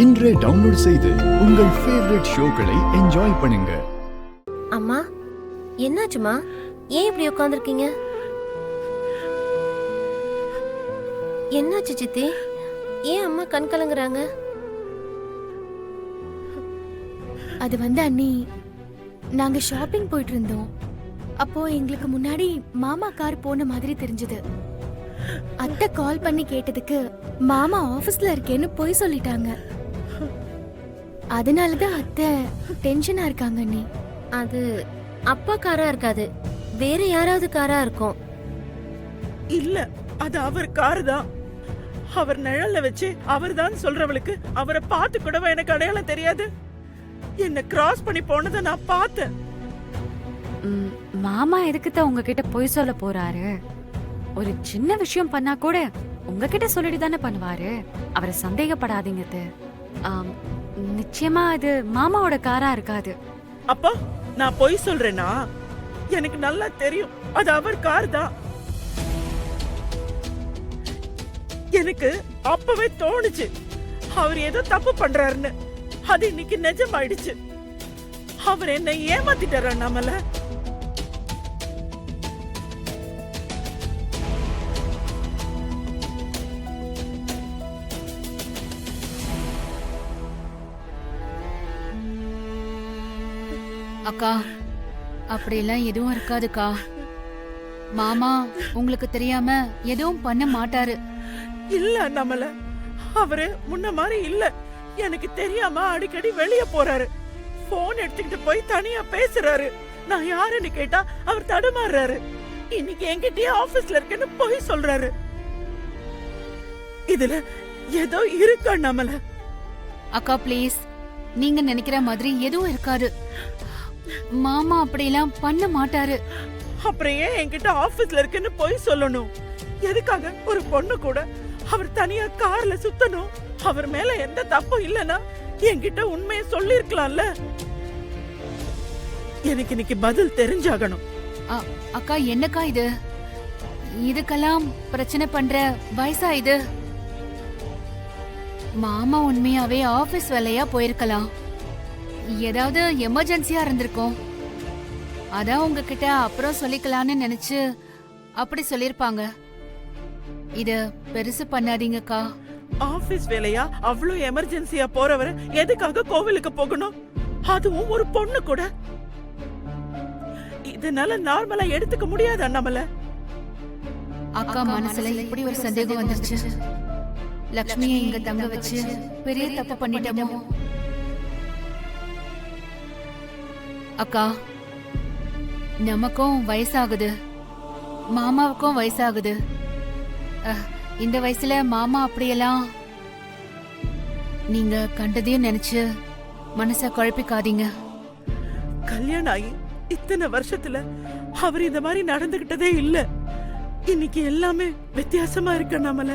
இன்றே டவுன்லோட் செய்து உங்கள் ஃபேவரட் ஷோக்களை என்ஜாய் பண்ணுங்க. அம்மா, என்னாச்சுமா? ஏன் இப்படி உட்கார்ந்திருக்கீங்க? என்னாச்சு சித்தி? ஏன் அம்மா கண் கலங்குறாங்க? அது அண்ணி, நாங்க ஷாப்பிங் போயிட்டு இருந்தோம். அப்போ எங்களுக்கு முன்னாடி மாமா கார் போன மாதிரி தெரிஞ்சது. அத்தை கால் பண்ணி கேட்டதுக்கு மாமா ஆபீஸ்ல இருக்கேன்னு போய் சொல்லிட்டாங்க. அதனாலதான் அத்தை டென்ஷனா இருக்காங்க அண்ணி. அது அப்பா காரா இருக்காது, வேற யாராவது காரா இருக்கும். இல்ல, அது அவர் கார் தான். அவர் நிழல்ல வச்சு அவர் தான் சொல்றவளுக்கு அவரை பார்த்து கூடவா எனக்கு அடையாளம் தெரியாது? என்ன கிராஸ் பண்ணி போனதை நான் பார்த்தேன். மாமா எதுக்குதான் உங்ககிட்ட பொய் சொல்ல போறாரு? ஒரு சின்ன விஷயம் பண்ணா கூட உங்ககிட்ட சொல்லிட்டு தானே பண்ணுவாரு. அவரை சந்தேகப்படாதீங்க. நிச்சயமா அது மாமாவோட காரா இருக்காது. அப்பா, நான் பொய் சொல்றேனா? எனக்கு நல்லா தெரியும் அது அவர் கார் தான். எனக்கு அப்பவே தோணுச்சு அவர் ஏதோ தப்பு பண்றாருன்னு. அது இன்னைக்கு நிஜமாயிடுச்சு. அவர் என்ன ஏமாத்திட்டாரா நம்மள? அக்கா, அப்படியெல்லாம் எதுவும் இருக்காதுக்கா. மாமா உங்களுக்கு தெரியாம எதுவும் பண்ண மாட்டாரு. இல்ல நம்மள, அவரு முன்ன மாதிரி இல்ல. எனக்கு தெரியாம அடிக்கடி வெளிய போறாரு. போன் எடுத்துக்கிட்டு போய் தனியா பேசுறாரு. நான் யாருன்னு கேட்டா அவர் தடுமாறுறாரு. இன்னைக்கு என்கிட்டயே ஆபீஸ்ல இருக்கேன்னு போய் சொல்றாரு. இதுல ஏதோ இருக்கா நம்மள? அக்கா ப்ளீஸ், நீங்க நினைக்கிற மாதிரி எதுவும் இருக்காது. மாமா அப்படியெல்லாம் பண்ண மாட்டாரு. அப்புறம் ஏன் என்கிட்ட ஆபீஸ்ல இருக்குன்னு போய் சொல்லணும்? எதுக்காக ஒரு பொண்ணு கூட அவர் தனியா கார்ல சுத்தணும்? அவர் மேல எந்த தப்பும் இல்லனா என்கிட்ட உண்மையை சொல்லி இருக்கலாம்ல. எனக்கு இன்னைக்கு பதில் தெரிஞ்சாகணும். அக்கா, என்னக்கா இது? இதுக்கெல்லாம் பிரச்சனை பண்ற வயசா இது? மாமா உண்மையாவே ஆபீஸ் வேலையா போயிருக்கலாம். ஏதாவது எமர்ஜென்சியா இருந்திருக்கும். அதான் உங்ககிட்ட அப்புறம் சொல்லிக்கலாம்னு நினைச்சு அப்படி சொல்லிருப்பாங்க. இத பெருசு பண்ணாதீங்கக்கா. ஆபீஸ் வேலையா அவ்வளவு எமர்ஜென்சியா போறவர் எதுக்காக கோவிலுக்கு போகணும்? அதுவும் ஒரு பொண்ணு கூட. இதனால நார்மலா எடுத்துக்க முடியாதா நம்மள? அக்கா மனசுல இப்படி ஒரு சந்தேகம் வந்துருச்சு. லக்ஷ்மியை இங்க தங்க வச்சு பெரிய தப்பு பண்ணிட்டோமோ? அக்கா, நமக்கும் வயசாகுது, மாமாவுக்கும் வயசாகுது. இந்த வயசுல மாமா அப்படியெல்லாம் நீங்க கண்டதையும் நினைச்சு மனச குழப்பிக்காதீங்க. கல்யாணம் ஆகி இத்தனை வருஷத்துல அவர் இந்த மாதிரி நடந்துகிட்டதே இல்ல. இன்னைக்கு எல்லாமே வித்தியாசமா இருக்கு நம்மள.